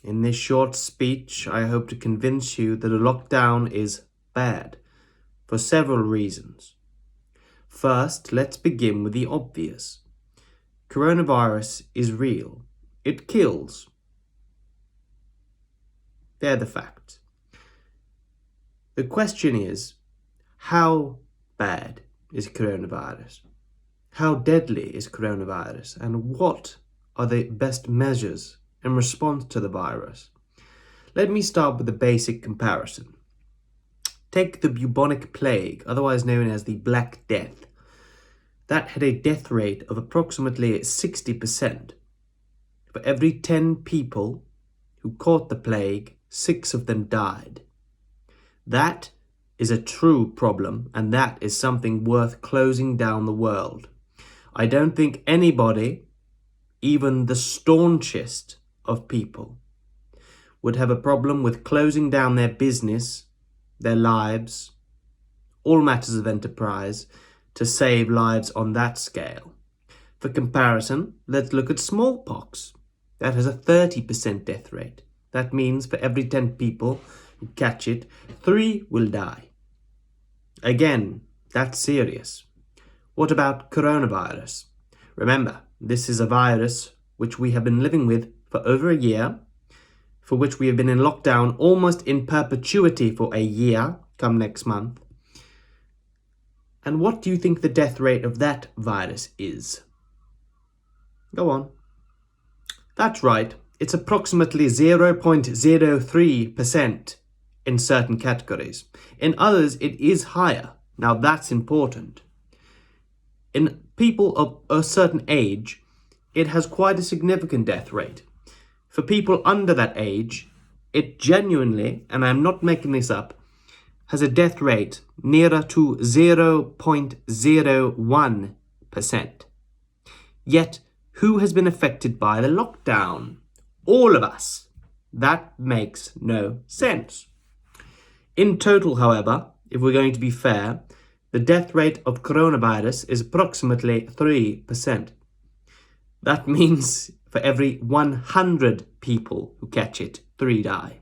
In this short speech, I hope to convince you that a lockdown is bad for several reasons. First, let's begin with the obvious. Coronavirus is real. It kills. They're the facts. The question is, how bad is coronavirus? How deadly is coronavirus? And what are the best measures in response to the virus? Let me start with a basic comparison. Take the bubonic plague, otherwise known as the Black Death. That had a death rate of approximately 60%. For every 10 people who caught the plague, 6 of them died. That is a true problem, and that is something worth closing down the world. I don't think anybody, even the staunchest of people, would have a problem with closing down their business, their lives, all matters of enterprise, to save lives on that scale. For comparison, let's look at smallpox. That has a 30% death rate. That means for every 10 people who catch it, 3 will die. Again, that's serious. What about coronavirus? Remember, this is a virus which we have been living with for over a year, for which we have been in lockdown almost in perpetuity for a year, come next month. And what do you think the death rate of that virus is? Go on. That's right, it's approximately 0.03% in certain categories. In others, it is higher. Now that's important. In people of a certain age, it has quite a significant death rate. For people under that age, it genuinely, and I'm not making this up, has a death rate nearer to 0.01%. Yet, who has been affected by the lockdown? All of us. That makes no sense. In total, however, if we're going to be fair, the death rate of coronavirus is approximately 3%. That means for every 100 people who catch it, 3 die.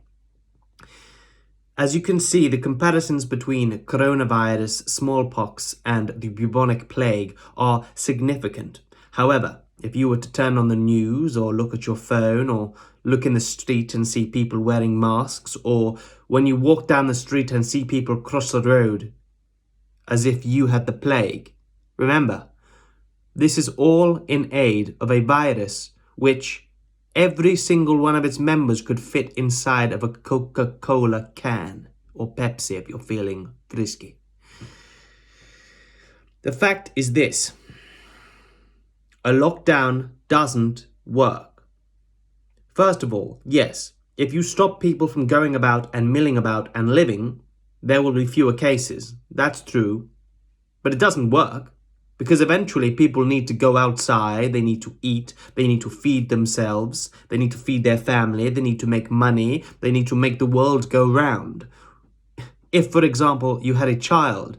As you can see, the comparisons between coronavirus, smallpox, and the bubonic plague are significant. However, if you were to turn on the news or look at your phone or look in the street and see people wearing masks, or when you walk down the street and see people cross the road as if you had the plague, remember, this is all in aid of a virus which every single one of its members could fit inside of a Coca-Cola can, or Pepsi if you're feeling frisky. The fact is this: a lockdown doesn't work. First of all, yes, if you stop people from going about and milling about and living, there will be fewer cases. That's true. But it doesn't work. Because eventually people need to go outside, they need to eat, they need to feed themselves, they need to feed their family, they need to make money, they need to make the world go round. If, for example, you had a child,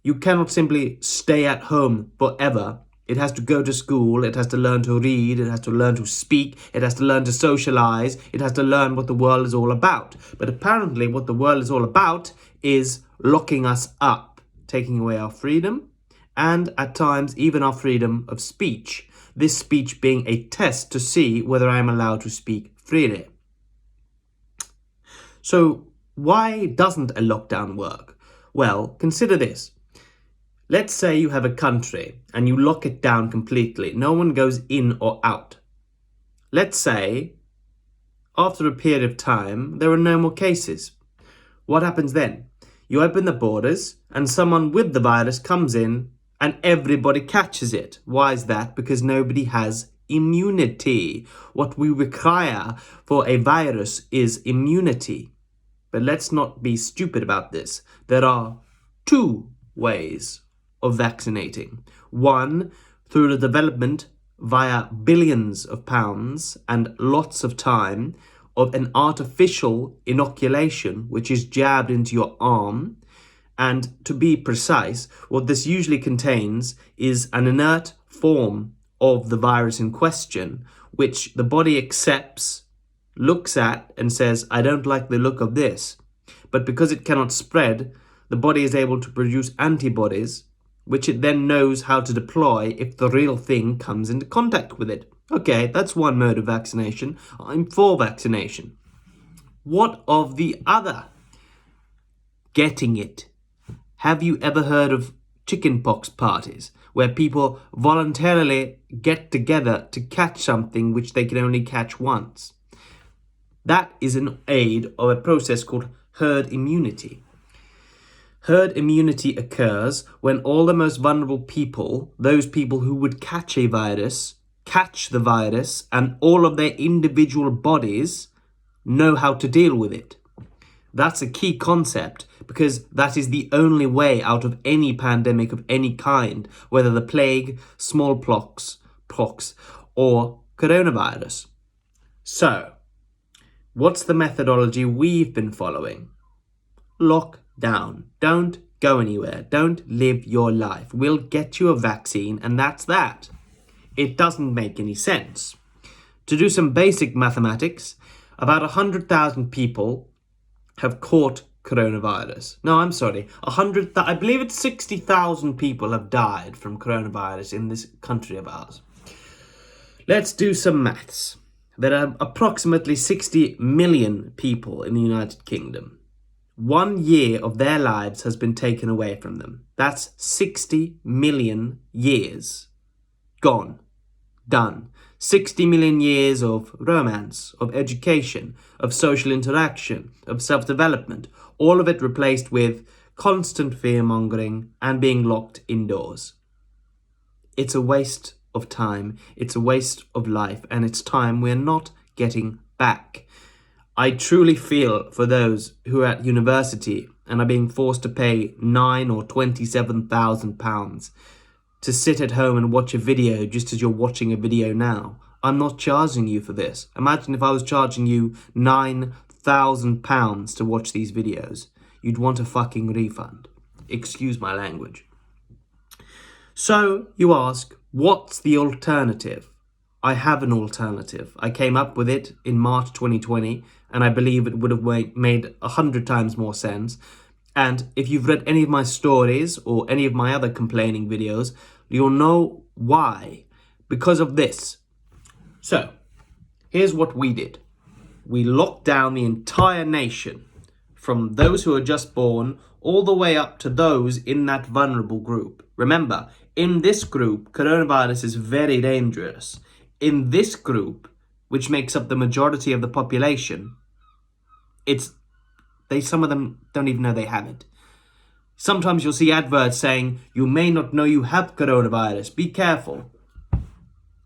you cannot simply stay at home forever. It has to go to school, it has to learn to read, it has to learn to speak, it has to learn to socialize, it has to learn what the world is all about. But apparently what the world is all about is locking us up, taking away our freedom, and at times even our freedom of speech. This speech being a test to see whether I am allowed to speak freely. So why doesn't a lockdown work? Well, consider this. Let's say you have a country and you lock it down completely. No one goes in or out. Let's say after a period of time, there are no more cases. What happens then? You open the borders and someone with the virus comes in and everybody catches it. Why is that? Because nobody has immunity. What we require for a virus is immunity. But let's not be stupid about this. There are 2 ways of vaccinating. One, through the development via billions of pounds and lots of time of an artificial inoculation, which is jabbed into your arm. And to be precise, what this usually contains is an inert form of the virus in question, which the body accepts, looks at and says, I don't like the look of this. But because it cannot spread, the body is able to produce antibodies, which it then knows how to deploy if the real thing comes into contact with it. Okay, that's one mode of vaccination. I'm for vaccination. What of the other? Getting it. Have you ever heard of chickenpox parties, where people voluntarily get together to catch something which they can only catch once? That is an aid of a process called herd immunity. Herd immunity occurs when all the most vulnerable people, those people who would catch a virus, catch the virus, and all of their individual bodies know how to deal with it. That's a key concept, because that is the only way out of any pandemic of any kind, whether the plague, smallpox, or coronavirus. So, what's the methodology we've been following? Lock down. Don't go anywhere. Don't live your life. We'll get you a vaccine, and that's that. It doesn't make any sense. To do some basic mathematics, about 100,000 people have caught coronavirus. No, I'm sorry. I believe it's 60,000 people have died from coronavirus in this country of ours. Let's do some maths. There are approximately 60 million people in the United Kingdom. 1 year of their lives has been taken away from them. That's 60 million years. Gone. Done. 60 million years of romance, of education, of social interaction, of self-development, all of it replaced with constant fear-mongering and being locked indoors. It's a waste of time, it's a waste of life, and it's time we're not getting back. I truly feel for those who are at university and are being forced to pay £9,000 or £27,000 to sit at home and watch a video just as you're watching a video now. I'm not charging you for this. Imagine if I was charging you £9,000 to watch these videos. You'd want a fucking refund. Excuse my language. So you ask, what's the alternative? I have an alternative. I came up with it in March 2020, and I believe it would have made 100 times more sense. And if you've read any of my stories or any of my other complaining videos, you'll know why. Because of this. So, here's what we did. We locked down the entire nation, from those who are just born all the way up to those in that vulnerable group. Remember, in this group, coronavirus is very dangerous. In this group, which makes up the majority of the population, some of them don't even know they have it. Sometimes you'll see adverts saying, you may not know you have coronavirus, be careful.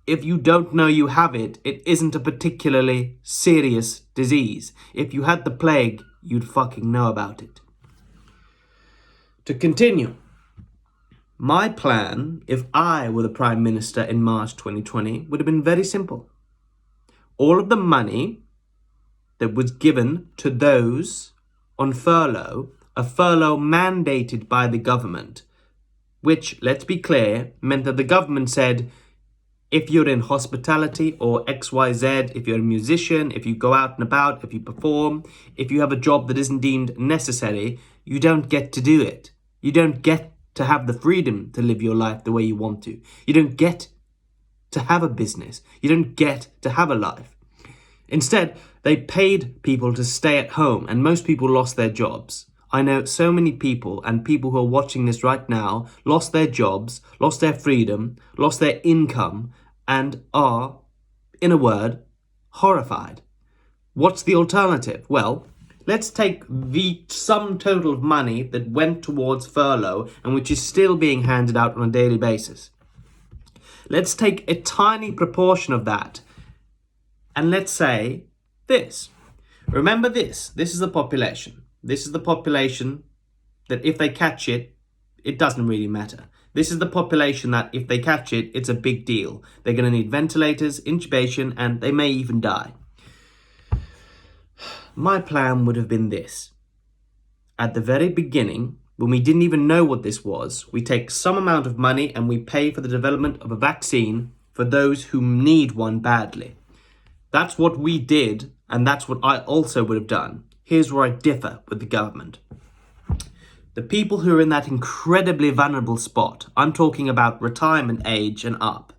If you don't know you have it, it isn't a particularly serious disease. If you had the plague, you'd fucking know about it. To continue, my plan, if I were the Prime Minister in March 2020, would have been very simple. All of the money that was given to those on furlough, a furlough mandated by the government, which, let's be clear, meant that the government said, if you're in hospitality or XYZ, if you're a musician, if you go out and about, if you perform, if you have a job that isn't deemed necessary, you don't get to do it. You don't get to have the freedom to live your life the way you want to. You don't get to have a business. You don't get to have a life. Instead, they paid people to stay at home, and most people lost their jobs. I know so many people, and people who are watching this right now, lost their jobs, lost their freedom, lost their income, and are, in a word, horrified. What's the alternative? Well, let's take the sum total of money that went towards furlough and which is still being handed out on a daily basis. Let's take a tiny proportion of that, and let's say this. Remember this. This is the population. This is the population that if they catch it, it doesn't really matter. This is the population that if they catch it, it's a big deal. They're going to need ventilators, intubation, and they may even die. My plan would have been this. At the very beginning, when we didn't even know what this was, we take some amount of money and we pay for the development of a vaccine for those who need one badly. That's what we did and that's what I also would have done. Here's where I differ with the government. The people who are in that incredibly vulnerable spot, I'm talking about retirement age and up,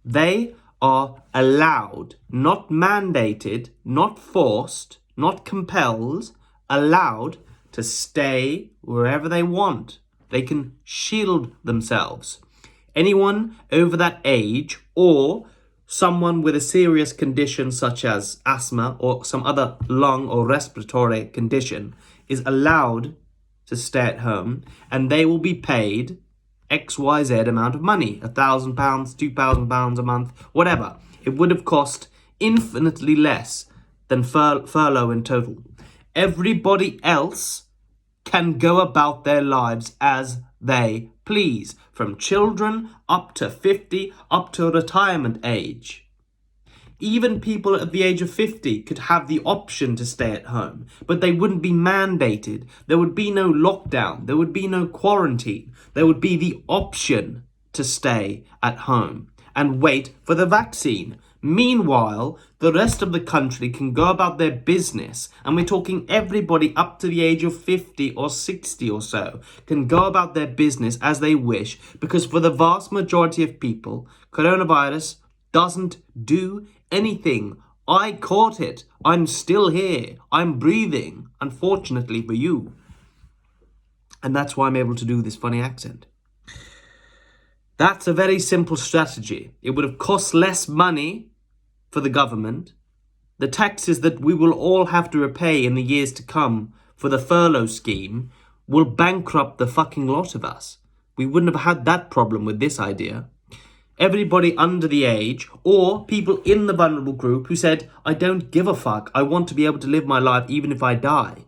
they are allowed, not mandated, not forced, not compelled, allowed to stay wherever they want. They can shield themselves. Anyone over that age or someone with a serious condition such as asthma or some other lung or respiratory condition is allowed to stay at home, and they will be paid XYZ amount of money, £1,000, £2,000 a month, whatever. It would have cost infinitely less than furlough in total. Everybody else can go about their lives as they please, from children up to 50, up to retirement age. Even people at the age of 50 could have the option to stay at home, but they wouldn't be mandated. There would be no lockdown. There would be no quarantine. There would be the option to stay at home and wait for the vaccine. Meanwhile, the rest of the country can go about their business, and we're talking everybody up to the age of 50 or 60 or so can go about their business as they wish, because for the vast majority of people, coronavirus doesn't do anything. I caught it. I'm still here. I'm breathing, unfortunately for you. And that's why I'm able to do this funny accent. That's a very simple strategy. It would have cost less money for the government. The taxes that we will all have to repay in the years to come for the furlough scheme will bankrupt the fucking lot of us. We wouldn't have had that problem with this idea. Everybody under the age or people in the vulnerable group who said, I don't give a fuck, I want to be able to live my life even if I die.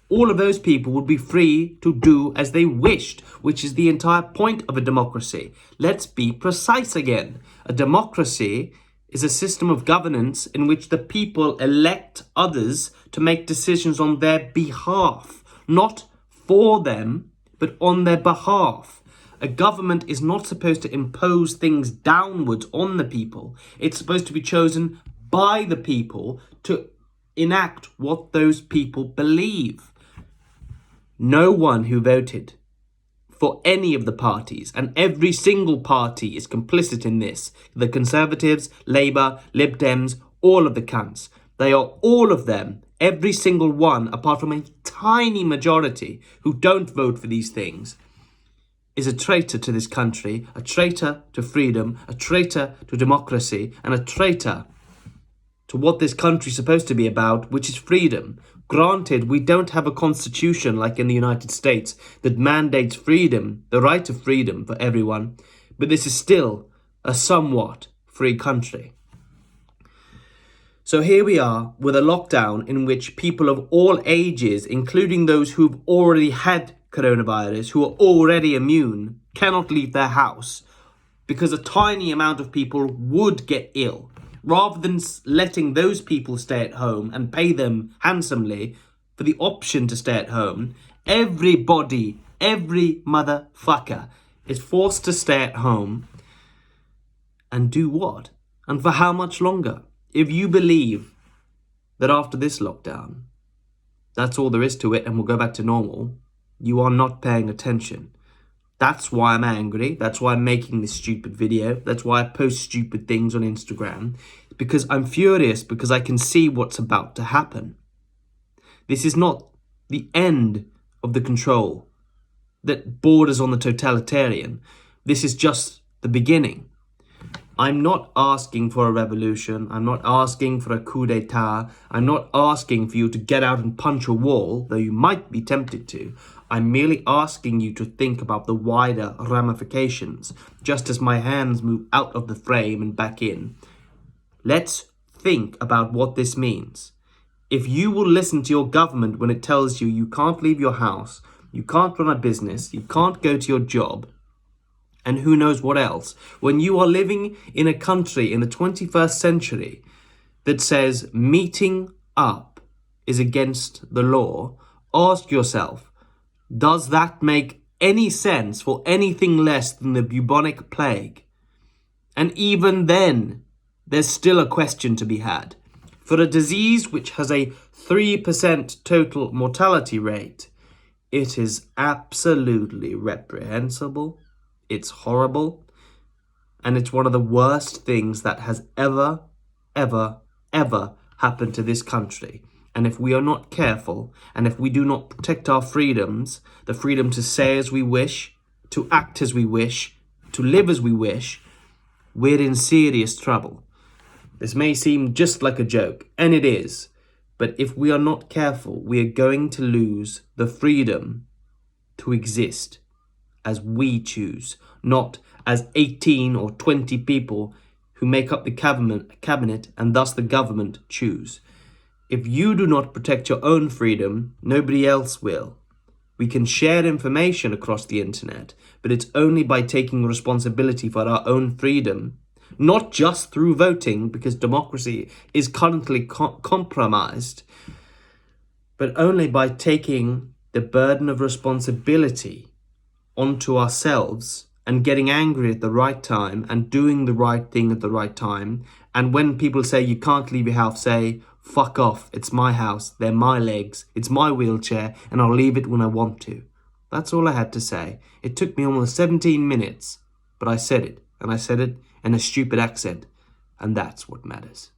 All of those people would be free to do as they wished, which is the entire point of a democracy. Let's be precise again. A democracy is a system of governance in which the people elect others to make decisions on their behalf, not for them, but on their behalf. A government is not supposed to impose things downwards on the people. It's supposed to be chosen by the people to enact what those people believe. No one who voted for any of the parties, and every single party is complicit in this. The Conservatives, Labour, Lib Dems, all of the cunts. They are all of them, every single one, apart from a tiny majority who don't vote for these things, is a traitor to this country, a traitor to freedom, a traitor to democracy, and a traitor to what this country is supposed to be about, which is freedom. Granted, we don't have a constitution like in the United States that mandates freedom, the right of freedom for everyone, but this is still a somewhat free country. So here we are with a lockdown in which people of all ages, including those who've already had coronavirus, who are already immune, cannot leave their house because a tiny amount of people would get ill. Rather than letting those people stay at home and pay them handsomely for the option to stay at home, everybody, every motherfucker is forced to stay at home and do what? And for how much longer? If you believe that after this lockdown, that's all there is to it and we'll go back to normal, you are not paying attention. That's why I'm angry. That's why I'm making this stupid video. That's why I post stupid things on Instagram. Because I'm furious because I can see what's about to happen. This is not the end of the control that borders on the totalitarian. This is just the beginning. I'm not asking for a revolution. I'm not asking for a coup d'etat. I'm not asking for you to get out and punch a wall, though you might be tempted to. I'm merely asking you to think about the wider ramifications, just as my hands move out of the frame and back in. Let's think about what this means. If you will listen to your government when it tells you you can't leave your house, you can't run a business, you can't go to your job, and who knows what else, when you are living in a country in the 21st century that says meeting up is against the law, ask yourself, does that make any sense for anything less than the bubonic plague? And even then, there's still a question to be had. For a disease which has a 3% total mortality rate, it is absolutely reprehensible. It's horrible. And it's one of the worst things that has ever happened to this country. And if we are not careful, and if we do not protect our freedoms, the freedom to say as we wish, to act as we wish, to live as we wish, we're in serious trouble. This may seem just like a joke, and it is, but if we are not careful, we are going to lose the freedom to exist as we choose, not as 18 or 20 people who make up the cabinet and thus the government choose. If you do not protect your own freedom, nobody else will. We can share information across the internet, but it's only by taking responsibility for our own freedom, not just through voting, because democracy is currently compromised, but only by taking the burden of responsibility onto ourselves and getting angry at the right time and doing the right thing at the right time. And when people say you can't leave your house, say, fuck off, it's my house, they're my legs, it's my wheelchair, and I'll leave it when I want to. That's all I had to say. It took me almost 17 minutes, but I said it, and I said it in a stupid accent, and that's what matters.